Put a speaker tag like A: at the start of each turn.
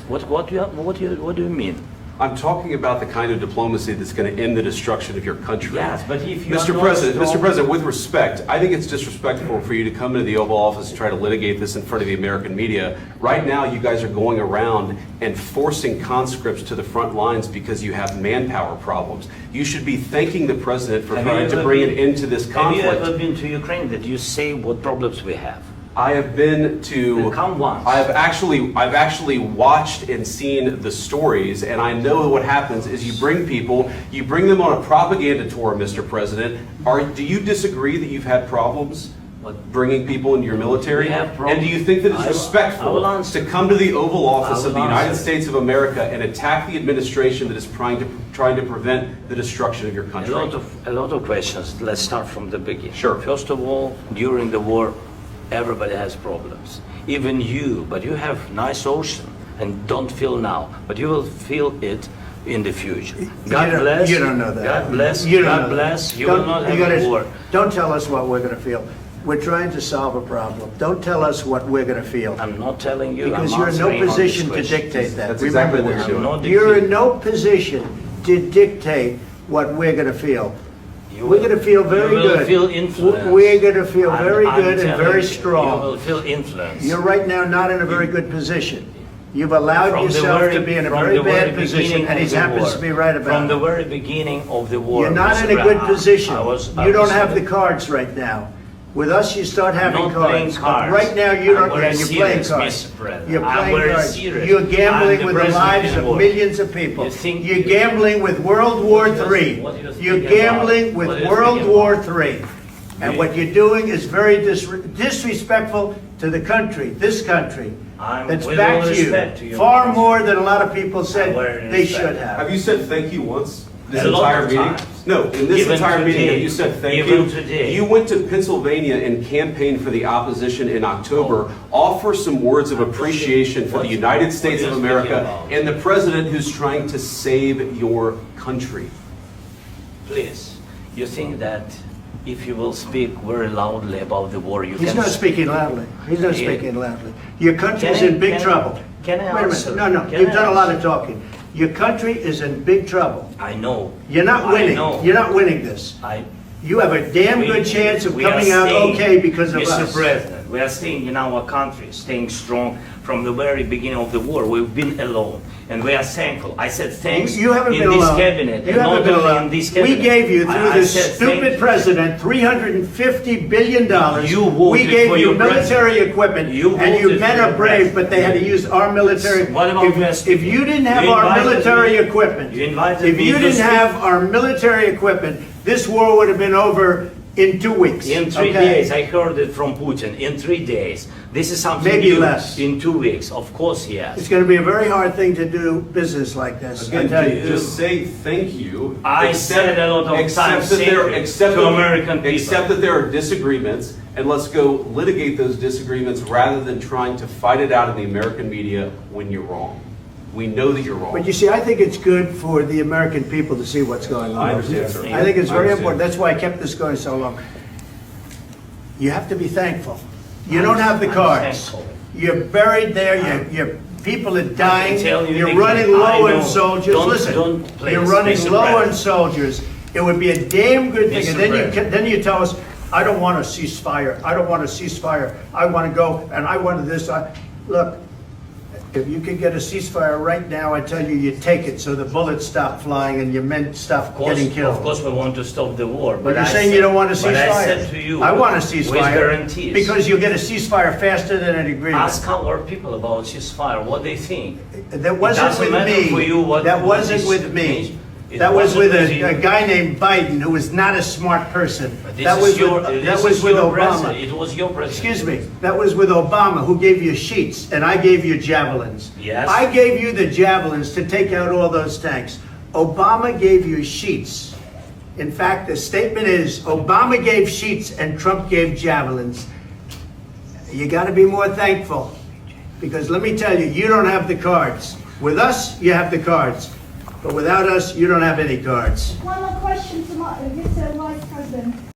A: What do you mean?
B: I'm talking about the kind of diplomacy that's going to end the destruction of your country.
A: Yes, but if you
B: Mr.
A: are not
B: President,
A: strong-
B: Mr. President, with respect, I think it's disrespectful for you to come into the Oval Office and try to litigate this in front of the American media. Right now, you guys are going around and forcing conscripts to the front lines because you have manpower problems. You should be thanking the President for trying to bring an end to this conflict.
A: Have you ever been to Ukraine that you say what problems we have?
B: I have been to.
A: Then come once.
B: I've actually watched and seen the stories, and I know what happens is you bring them on a propaganda tour, Mr. President. Do you disagree that you've had problems bringing people into your military?
A: We have problems.
B: And do you think that it's
A: I will
B: respectful
A: answer.
B: to come to the Oval Office
A: I
B: of the
A: will
B: United
A: answer.
B: States of America and attack the administration that is trying to prevent the destruction of your country?
A: A lot of questions. Let's start from the beginning.
B: Sure.
A: First of all, during the war, everybody has problems. Even you, but you have nice ocean and don't feel now, but you will feel it in the future. God bless.
C: You don't know that.
A: God bless.
C: You don't
A: God
C: know
A: bless.
C: that.
A: You will not have a war.
C: Don't tell us what we're going to feel. We're trying to solve a problem. Don't tell us what we're going to feel.
A: I'm not telling you.
C: Because
A: I'm
C: you're in no
A: answering on
C: position
A: this
C: to
A: question.
C: dictate that.
B: That's exactly
C: Remember
B: what
C: this.
B: you're doing.
A: I'm not
C: You're in
A: dictating.
C: no position to dictate what we're going to feel.
A: You
C: We're
A: will-
C: going to feel very
A: you will
C: good.
A: feel influenced.
C: We're going to feel
A: I'm-
C: very
A: I'm
C: good and
A: telling
C: very
A: you,
C: strong.
A: You will feel influence.
C: You're right now not in a very good position. You've allowed
A: From the
C: yourself
A: very-
C: to be in a
A: from
C: very
A: the very
C: bad position,
A: beginning
C: and he
A: of the
C: happens
A: war.
C: to be right about
A: From the
C: it.
A: very beginning of the war.
C: You're not
A: Mr.
C: in a good
A: Brown,
C: position.
A: I
C: You don't
A: was-
C: have the cards right now. With us, you start having
A: not playing
C: cards.
A: cards.
C: Right now, you
A: I'm
C: don't.
A: very
C: You're playing
A: serious,
C: cards.
A: Mr. President.
C: You're
A: I'm
C: playing
A: very
C: cards.
A: serious.
C: You're gambling
A: I'm the
C: with the
A: president
C: lives
A: of the
C: of
A: world.
C: millions of people.
A: You think-
C: You're gambling with World War
A: What do you-
C: III.
A: what do you think
C: You're
A: about-
C: gambling
A: what
C: with
A: do you
C: World
A: think
C: War
A: about-
C: III. And
A: Me?
C: what you're doing is very disrespectful to the country, this country. That's
A: with
C: back
A: all
C: to
A: respect to
C: you.
A: your
C: Far
A: country.
C: more than a lot of people said
A: very
C: they
A: respect.
C: should have.
B: Have you said thank you once? This
A: A lot
B: entire
A: of
B: meeting?
A: times.
B: No, in this
A: Even
B: entire meeting,
A: today.
B: have you said thank
A: Even
B: you?
A: today.
B: You went to Pennsylvania and campaigned for the opposition in October. Offer some words of appreciation for the United States
A: what
B: of
A: are you
B: America
A: speaking about?
B: and the president who's trying to save your country.
A: Please, you think that if you will speak very loudly about the war, you
C: He's
A: can...
C: not speaking loudly. He's not
A: Yeah.
C: speaking loudly. Your country is
A: Can I-
C: in big
A: can I-
C: trouble.
A: can I
C: Wait a
A: answer?
C: minute. No,
A: Can
C: you've
A: I
C: done a lot of
A: answer?
C: talking. Your country is in big trouble.
A: I know.
C: You're not
A: I
C: winning.
A: know.
C: You're not winning this. You have a damn good chance of
A: we are
C: coming out
A: staying-
C: okay because of
A: Mr.
C: us.
A: President, we are staying in our country, staying strong from the very beginning of the war. We've been alone, and we are thankful. I said thanks
C: You haven't
A: in
C: been
A: this
C: alone.
A: cabinet,
C: You
A: and
C: haven't
A: not
C: been
A: only
C: alone.
A: in this cabinet.
C: We gave you, through
A: I
C: this
A: said thank
C: stupid
A: you.
C: president, $350 billion.
A: You voted
C: We gave
A: for
C: you
A: your
C: military
A: president.
C: equipment,
A: You
C: and you
A: voted
C: men
A: for
C: are
A: your
C: brave, but they had to
A: president.
C: use our military.
A: What about West
C: If you didn't have
A: You
C: our
A: invited
C: military
A: me-
C: equipment,
A: you invited
C: if
A: me
C: you
A: to
C: didn't
A: speak-
C: have our military equipment, this war would have been over in 2 weeks.
A: In 3
C: okay?
A: days, I heard it from Putin. In 3 days, this is something
C: Maybe
A: new.
C: less.
A: In 2 weeks, of course, yes.
C: It's going to be a very hard thing to do business like this. I
B: Again,
C: tell you.
B: just say thank you.
A: I said a lot of
B: Accept
A: times
B: that there-
A: thank you
B: accept
A: to
B: that-
A: American people.
B: Accept that there are disagreements, and let's go litigate those disagreements rather than trying to fight it out in the American media when you're wrong. We know that you're wrong.
C: But you see, I think it's good for the American people to see what's going on.
B: I understand, sir.
C: I think it's
B: I
C: very
B: understand.
C: important. That's why I kept this going so long. You have to be thankful. You don't have the
A: I'm
C: cards.
A: thankful.
C: You're buried there. Your people are dying.
A: tell you
C: You're
A: again,
C: running
A: I
C: low on
A: know.
C: soldiers.
A: Don't-
C: Listen,
A: don't please,
C: you're running
A: Mr.
C: low on
A: President.
C: soldiers. It would be a damn good thing.
A: Mr.
C: And then
A: President.
C: then you tell us, I don't want a ceasefire. I don't want a ceasefire. I want to go and I wanted this. Look, if you could get a ceasefire right now, I tell you, you take it so the bullets stop flying and your men stop getting killed.
A: Of course, we want to stop the war.
C: But you're
A: I
C: saying
A: said-
C: you don't want a ceasefire?
A: But I said to you,
C: I want a
A: with
C: ceasefire.
A: guarantees.
C: Because you'll get a ceasefire faster than an agreement.
A: Ask our people about ceasefire, what they think.
C: That wasn't
A: doesn't
C: with
A: matter for
C: me.
A: you what-
C: That
A: what
C: wasn't
A: this
C: with me.
A: means. It
C: That was
A: wasn't
C: with
A: with you.
C: a guy named Biden, who was not a smart person.
A: This
C: That
A: is
C: was
A: your-
C: with,
A: this
C: that was
A: is
C: with
A: your
C: Obama.
A: president. It was your president.
C: Excuse me, that was with Obama, who gave you sheets, and I gave you javelins.
A: Yes.
C: I gave you the javelins to take out all those tanks. Obama gave you sheets. In fact, the statement is, Obama gave sheets and Trump gave javelins. You gotta be more thankful, because let me tell you, you don't have the cards. With us, you have the cards. But without us, you don't have any cards.
D: One more question to Mr. Vice President.